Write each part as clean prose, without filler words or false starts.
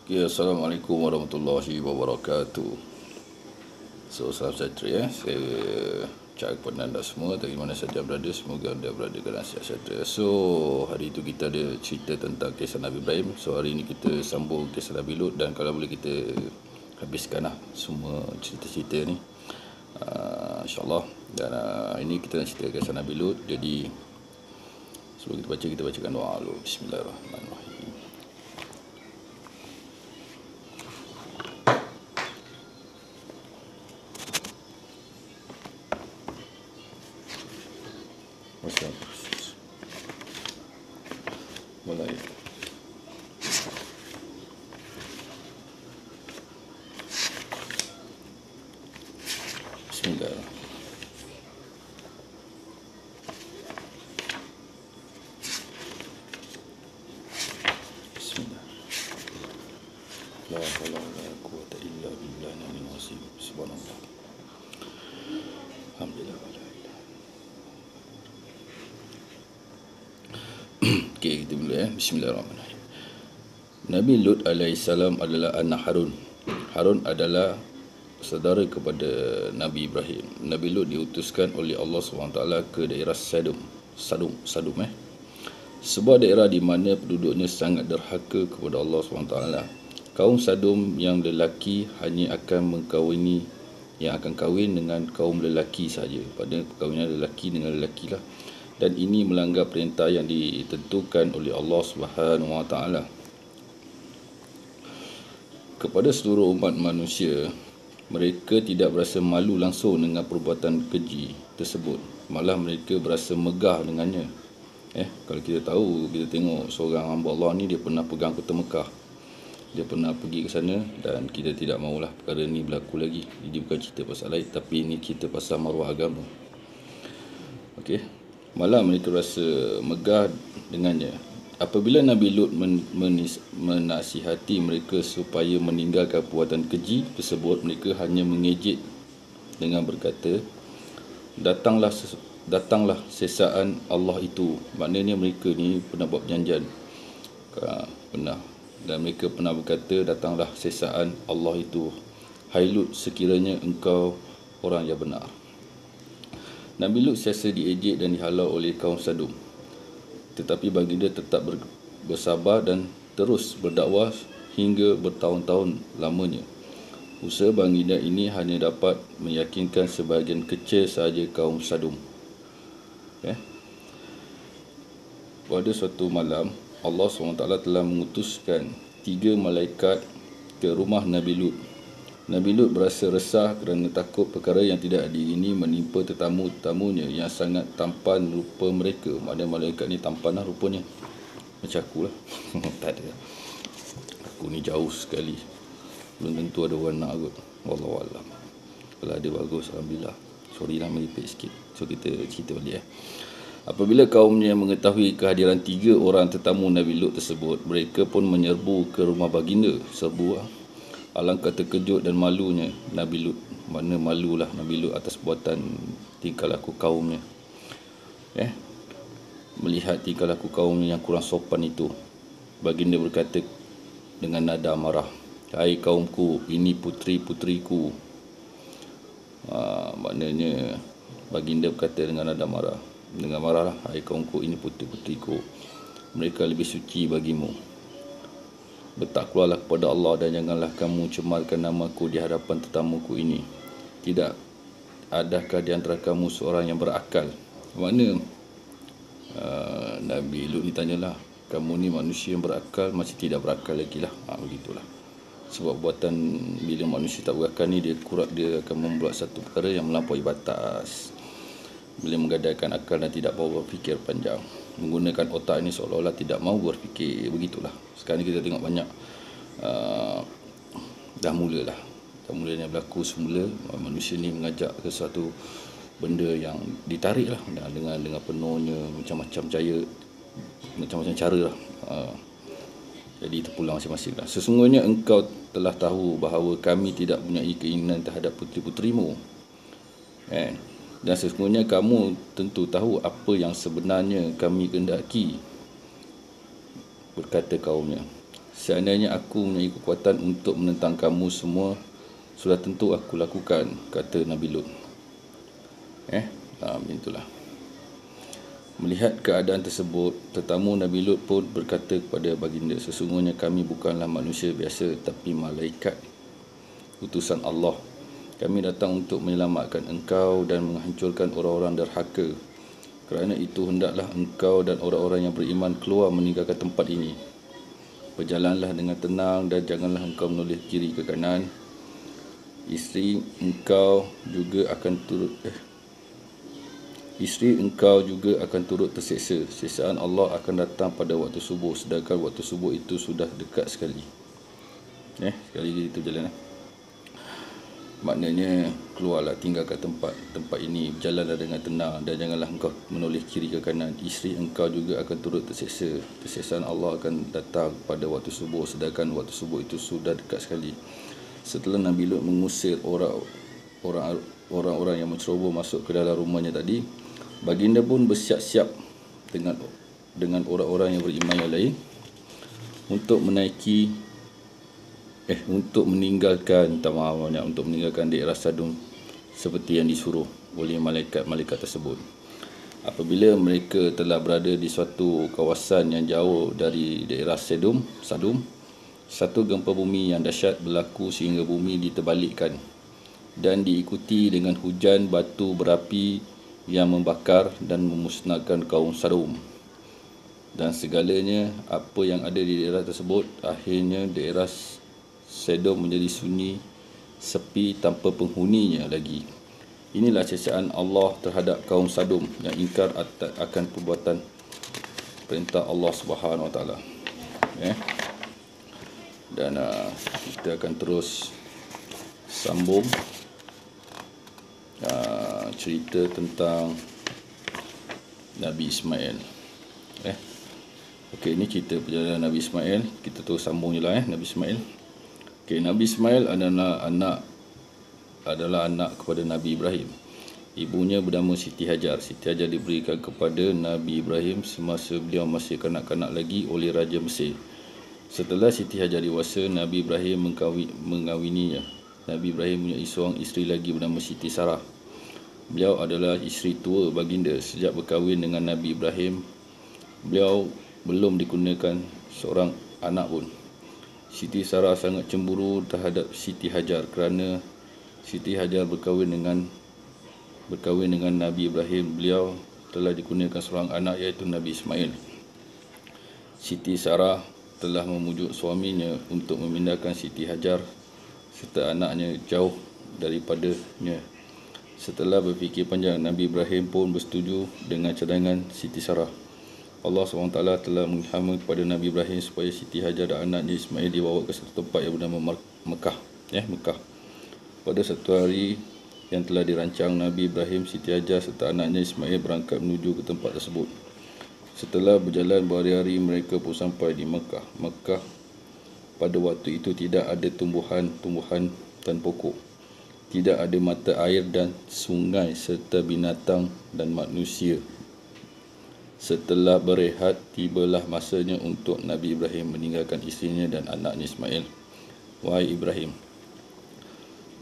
Okay, Assalamualaikum warahmatullahi wabarakatuh. So, salam sejahtera. Saya ucapkan kepada anda semua dari mana saja berada, semoga anda berada dalam sihat sejahtera. So, hari itu kita ada cerita tentang kisah Nabi Ibrahim. So, hari ini kita sambung kisah Nabi Lut, dan kalau boleh kita habiskan semua cerita-cerita ni, InsyaAllah. Dan ini kita nak cerita kisah Nabi Lut. Jadi sebelum kita bacakan doa dulu. Bismillahirrahmanirrahim. Mulai. Bismillah. Bismillah. La haula wala quwwata illa billahi al-aliyyil azim. Subhanallah. Alhamdulillah. Okey, kita mula Bismillahirrahmanirrahim. Nabi Lut alaihissalam adalah anak Harun. Harun adalah saudara kepada Nabi Ibrahim. Nabi Lut diutuskan oleh Allah SWT ke daerah Sadum, sebuah daerah di mana penduduknya sangat derhaka kepada Allah SWT. Kaum Sadum yang lelaki hanya akan kahwin dengan kaum lelaki saja. Pada perkahwinan lelaki dengan lelaki lah. Dan ini melanggar perintah yang ditentukan oleh Allah Subhanahu Wa Taala kepada seluruh umat manusia. Mereka tidak berasa malu langsung dengan perbuatan keji tersebut, malah mereka berasa megah dengannya. Kalau kita tahu, kita tengok seorang hamba Allah ni, dia pernah pegang kota Mekah, dia pernah pergi ke sana, dan kita tidak maulah perkara ni berlaku lagi. Jadi bukan cerita pasal lain, tapi ini cerita pasal maruah agama. Okey. Malah mereka rasa megah dengannya. Apabila Nabi Lut menasihati mereka supaya meninggalkan perbuatan keji tersebut, mereka hanya mengejek dengan berkata, Datanglah sesaan Allah itu. Maknanya mereka ni pernah buat perjanjian. Pernah. Dan mereka pernah berkata, datanglah sesaan Allah itu. Hai Lut, sekiranya engkau orang yang benar. Nabi Lut siasa diejek dan dihalau oleh kaum Sadum. Tetapi baginda tetap bersabar dan terus berdakwah hingga bertahun-tahun lamanya. Usaha baginda ini hanya dapat meyakinkan sebahagian kecil sahaja kaum Sadum. Pada suatu malam, Allah SWT telah mengutuskan 3 malaikat ke rumah Nabi Lut. Nabi Lut berasa resah kerana takut perkara yang tidak diingini menimpa tetamu-tetamunya yang sangat tampan rupa mereka. Maknanya malaikat ni tampan lah rupanya. Macam aku lah. Tak ada. Aku ni jauh sekali. Belum tentu ada warna kot. Wallahualam. Kalau ada bagus, Alhamdulillah. Sorry lah meripik sikit. So kita cerita balik Apabila kaumnya mengetahui kehadiran 3 orang tetamu Nabi Lut tersebut, mereka pun menyerbu ke rumah baginda. Alangkah terkejut dan malunya Nabi Lut. Mana malulah Nabi Lut atas buatan tingkah laku kaumnya. Melihat tingkah laku kaumnya yang kurang sopan itu, baginda berkata dengan nada marah, Hai kaumku, ini putri-putriku. Maknanya baginda berkata dengan nada marah. Dengan marahlah, hai kaumku, ini putri-putriku. Mereka lebih suci bagimu. Bertakwalah kepada Allah dan janganlah kamu cemarkan namaku di hadapan tetamuku ini. Tidak adakah di antara kamu seorang yang berakal? Mana Nabi Lut ni tanyalah, kamu ni manusia yang berakal masih tidak berakal lagi lah. Begitulah. Sebab buatan bila manusia tak berakal ni, dia akan membuat satu perkara yang melampaui batas. Bila menggadaikan akal dan tidak mahu berfikir panjang, menggunakan otak ini seolah-olah tidak mahu berfikir. Begitulah. Sekarang ni kita tengok banyak dah mulanya berlaku semula. Manusia ni mengajak ke suatu benda yang ditarik lah dengan penuhnya macam-macam cara lah. Jadi terpulang masing-masing lah. Sesungguhnya engkau telah tahu bahawa kami tidak mempunyai keinginan terhadap puteri-puterimu. Dan sesungguhnya kamu tentu tahu apa yang sebenarnya kami kehendaki. Berkata kaumnya, Seandainya aku mempunyai kekuatan untuk menentang kamu semua, sudah tentu aku lakukan, kata Nabi Lut. Itulah. Melihat keadaan tersebut, tetamu Nabi Lut pun berkata kepada baginda, sesungguhnya kami bukanlah manusia biasa, tapi malaikat utusan Allah. Kami datang untuk menyelamatkan engkau dan menghancurkan orang-orang derhaka. Kerana itu hendaklah engkau dan orang-orang yang beriman keluar meninggalkan tempat ini. Berjalanlah dengan tenang dan janganlah engkau menoleh kiri ke kanan. Isteri engkau juga akan turut terseksa. Siksaan Allah akan datang pada waktu subuh, sedangkan waktu subuh itu sudah dekat sekali. Sekali lagi itu jalan. Maknanya keluarlah, tinggalkan tempat ini, berjalanlah dengan tenang dan janganlah engkau menoleh kiri ke kanan. Isteri engkau juga akan turut terseksa. Siksaan Allah akan datang pada waktu subuh, sedangkan waktu subuh itu sudah dekat sekali. Setelah Nabi Lut mengusir orang-orang yang menceroboh masuk ke dalam rumahnya tadi, baginda pun bersiap-siap dengan orang-orang yang beriman yang lain untuk meninggalkan daerah Sadum seperti yang disuruh oleh malaikat-malaikat tersebut. Apabila mereka telah berada di suatu kawasan yang jauh dari daerah Sadum, satu gempa bumi yang dahsyat berlaku sehingga bumi diterbalikkan dan diikuti dengan hujan batu berapi yang membakar dan memusnahkan kaum Sadum dan segalanya apa yang ada di daerah tersebut. Akhirnya daerah Sedom menjadi sunyi, sepi, tanpa penghuninya lagi. Inilah siksaan Allah terhadap kaum Sadum yang ingkar akan perbuatan perintah Allah Subhanahu Wa Taala. Dan kita akan terus sambung cerita tentang Nabi Ismail. Okey, ini cerita perjalanan Nabi Ismail. Kita terus sambung je lah Nabi Ismail. Nabi Ismail adalah anak kepada Nabi Ibrahim. Ibunya bernama Siti Hajar. Siti Hajar diberikan kepada Nabi Ibrahim semasa beliau masih kanak-kanak lagi oleh Raja Mesir. Setelah Siti Hajar dewasa, Nabi Ibrahim mengawininya. Nabi Ibrahim mempunyai seorang isteri lagi bernama Siti Sarah. Beliau adalah isteri tua baginda. Sejak berkahwin dengan Nabi Ibrahim, beliau belum dikurniakan seorang anak pun. Siti Sarah sangat cemburu terhadap Siti Hajar kerana Siti Hajar berkahwin dengan Nabi Ibrahim. Beliau telah dikurniakan seorang anak iaitu Nabi Ismail. Siti Sarah telah memujuk suaminya untuk memindahkan Siti Hajar serta anaknya jauh daripadanya. Setelah berfikir panjang, Nabi Ibrahim pun bersetuju dengan cadangan Siti Sarah. Allah SWT telah mengilhamkan kepada Nabi Ibrahim supaya Siti Hajar dan anaknya Ismail dibawa ke satu tempat yang bernama Mekah. Pada satu hari yang telah dirancang, Nabi Ibrahim, Siti Hajar serta anaknya Ismail berangkat menuju ke tempat tersebut. Setelah berjalan berhari-hari, mereka pun sampai di Mekah. Mekah pada waktu itu tidak ada tumbuhan dan pokok. Tidak ada mata air dan sungai serta binatang dan manusia. Setelah berehat, tibalah masanya untuk Nabi Ibrahim meninggalkan isterinya dan anaknya Ismail. Wahai Ibrahim,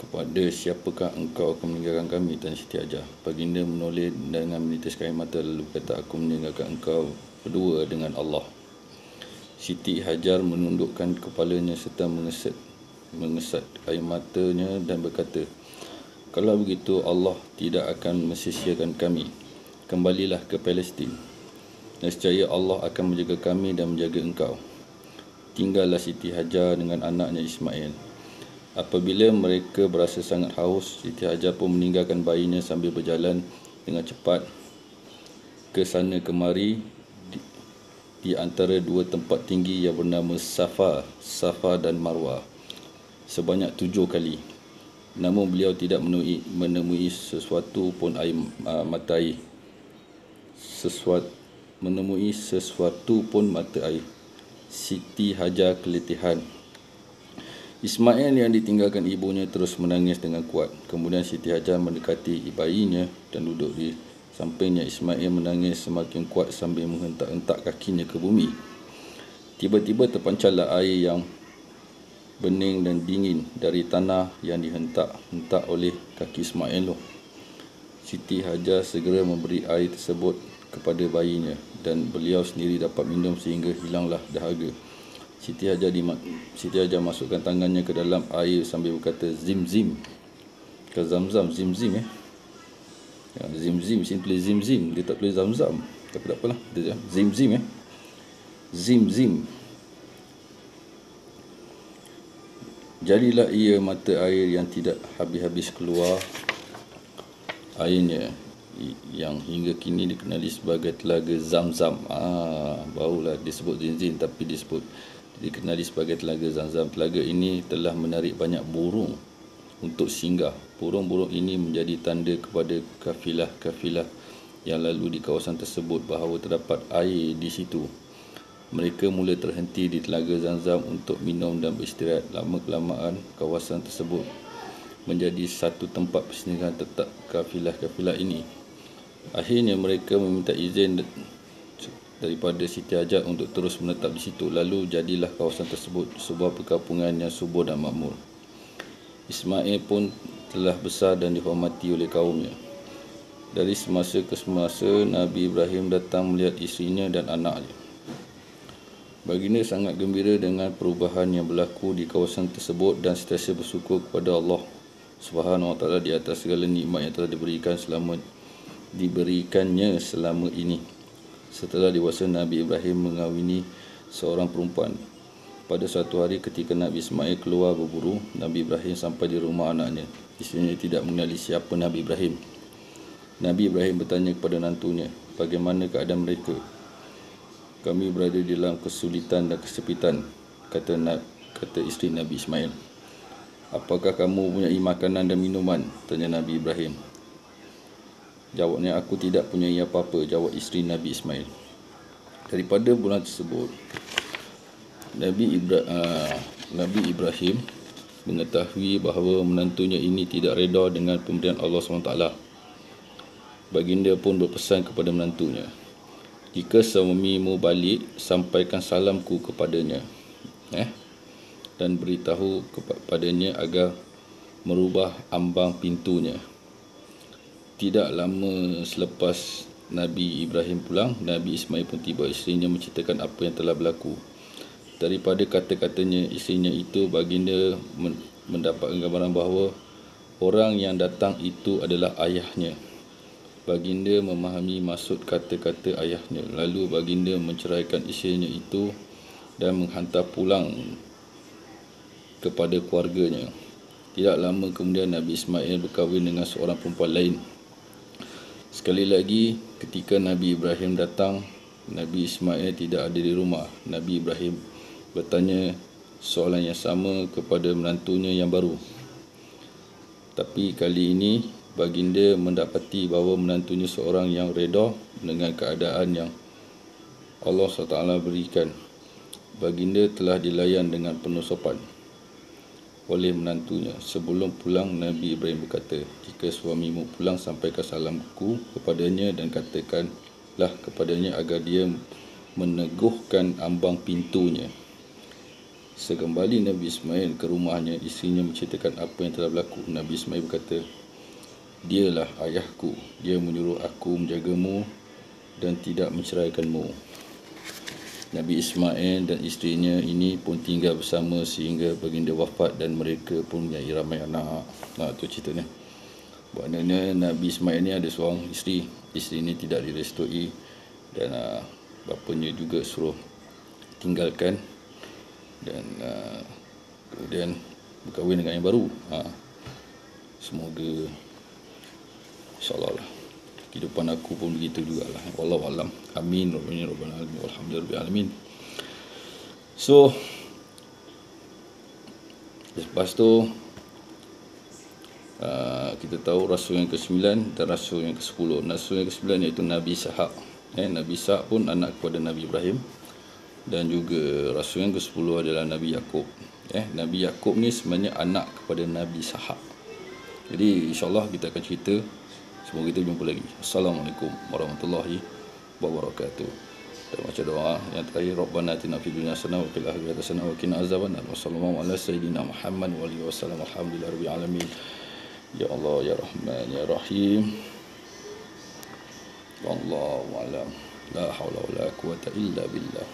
kepada siapakah engkau akan meninggalkan kami? Tanya Siti Hajar. Baginda menoleh dengan menitiskan air mata lalu kata, aku meninggalkan engkau berdua dengan Allah. Siti Hajar menundukkan kepalanya serta mengesat air matanya dan berkata, kalau begitu Allah tidak akan mensia-siakan kami. Kembalilah ke Palestin. Nescaya Allah akan menjaga kami dan menjaga engkau. Tinggallah Siti Hajar dengan anaknya Ismail. Apabila mereka berasa sangat haus, Siti Hajar pun meninggalkan bayinya sambil berjalan dengan cepat ke sana kemari di antara dua tempat tinggi yang bernama Safa dan Marwah sebanyak 7 kali. Namun beliau tidak menemui sesuatu pun mata air. Siti Hajar keletihan. Ismail yang ditinggalkan ibunya terus menangis dengan kuat. Kemudian Siti Hajar mendekati bayinya dan duduk di sampingnya. Ismail menangis semakin kuat sambil menghentak-hentak kakinya ke bumi. Tiba-tiba terpancarlah air yang bening dan dingin dari tanah yang dihentak-hentak oleh kaki Ismail. Siti Hajar segera memberi air tersebut kepada bayinya dan beliau sendiri dapat minum sehingga hilanglah dahaga. Siti Hajar masukkan tangannya ke dalam air sambil berkata zim-zim. Ke zam-zam, zim-zim ya, zim-zim, sini tulis zim-zim, dia tak tulis zam-zam. Tapi tak apalah, dia zim-zim zim-zim. Jadilah ia mata air yang tidak habis-habis keluar airnya, yang hingga kini dikenali sebagai Telaga Zam-Zam. Barulah disebut zim-zim, tapi dikenali sebagai Telaga Zam-Zam. Telaga ini telah menarik banyak burung untuk singgah. Burung-burung ini menjadi tanda kepada kafilah-kafilah yang lalu di kawasan tersebut bahawa terdapat air di situ. Mereka mula terhenti di Telaga Zam-Zam untuk minum dan beristirahat. Lama-kelamaan kawasan tersebut menjadi satu tempat persinggahan tetap kafilah-kafilah ini. Akhirnya mereka meminta izin daripada Siti Hajar untuk terus menetap di situ. Lalu jadilah kawasan tersebut sebuah perkampungan yang subur dan makmur. Ismail pun telah besar dan dihormati oleh kaumnya. Dari semasa ke semasa, Nabi Ibrahim datang melihat isterinya dan anaknya. Baginda sangat gembira dengan perubahan yang berlaku di kawasan tersebut dan sentiasa bersyukur kepada Allah Subhanahu Wa Taala di atas segala nikmat yang telah diberikannya selama ini. Setelah dewasa, Nabi Ibrahim mengawini seorang perempuan. Pada suatu hari ketika Nabi Ismail keluar berburu, Nabi Ibrahim sampai di rumah anaknya. Isterinya tidak mengenali siapa Nabi Ibrahim. Nabi Ibrahim bertanya kepada menantunya, bagaimana keadaan mereka? Kami berada di dalam kesulitan dan kesepitan, kata isteri Nabi Ismail. Apakah kamu mempunyai makanan dan minuman? Tanya Nabi Ibrahim. Jawabnya, aku tidak punya apa-apa, jawab isteri Nabi Ismail. Daripada bulan tersebut, Nabi Ibrahim mengetahui bahawa menantunya ini tidak reda dengan pemberian Allah SWT. Baginda pun berpesan kepada menantunya, jika suamimu balik, sampaikan salamku kepadanya, dan beritahu kepadanya agar merubah ambang pintunya. Tidak lama selepas Nabi Ibrahim pulang, Nabi Ismail pun tiba. Isterinya menceritakan apa yang telah berlaku. Daripada kata-katanya isterinya itu, baginda mendapat gambaran bahawa orang yang datang itu adalah ayahnya. Baginda memahami maksud kata-kata ayahnya. Lalu baginda menceraikan isterinya itu dan menghantar pulang kepada keluarganya. Tidak lama kemudian Nabi Ismail berkahwin dengan seorang perempuan lain. Sekali lagi ketika Nabi Ibrahim datang, Nabi Ismail tidak ada di rumah. Nabi Ibrahim bertanya soalan yang sama kepada menantunya yang baru. Tapi kali ini baginda mendapati bahawa menantunya seorang yang reda dengan keadaan yang Allah SWT berikan. Baginda telah dilayan dengan penuh sopan oleh menantunya. Sebelum pulang, Nabi Ibrahim berkata, jika suamimu pulang, sampaikan salamku kepadanya dan katakanlah kepadanya agar dia meneguhkan ambang pintunya. Sekembali Nabi Ismail ke rumahnya, isterinya menceritakan apa yang telah berlaku. Nabi Ismail berkata, dialah ayahku, dia menyuruh aku menjagamu dan tidak menceraikanmu. Nabi Ismail dan isterinya ini pun tinggal bersama sehingga baginda wafat dan mereka pun mempunyai ramai anak. Itu ceritanya. Maknanya Nabi Ismail ni ada seorang isteri. Isteri ini tidak direstui dan bapanya juga suruh tinggalkan dan kemudian berkahwin dengan yang baru. Semoga insyaAllah lah kehidupan aku pun begitu jugalah. Wallahu alam. Amin. Rabbana alamin. Walhamdulillah alamin. So lepas tu kita tahu Rasul yang ke-9 dan Rasul yang ke-10. Rasul yang ke-9 iaitu Nabi Ishaq. Nabi Ishaq pun anak kepada Nabi Ibrahim. Dan juga Rasul yang ke-10 adalah Nabi Yaqub. Nabi Yaqub ni sebenarnya anak kepada Nabi Ishaq. Jadi insyaAllah kita akan cerita. Semoga kita jumpa lagi. Assalamualaikum warahmatullahi wabarakatuh. Dan baca doa yang terakhir, Rabbana atina fid dunya hasanah wa fil akhirati hasanah wa qina azabannar. Wassallallahu ala sayyidina Muhammad wa alihi wasallam. Alhamdulillahirabbil alamin. Ya Allah ya Rahman ya Rahim. Wallahu a'lam. La haula wala quwwata illa billah.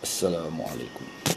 Assalamualaikum.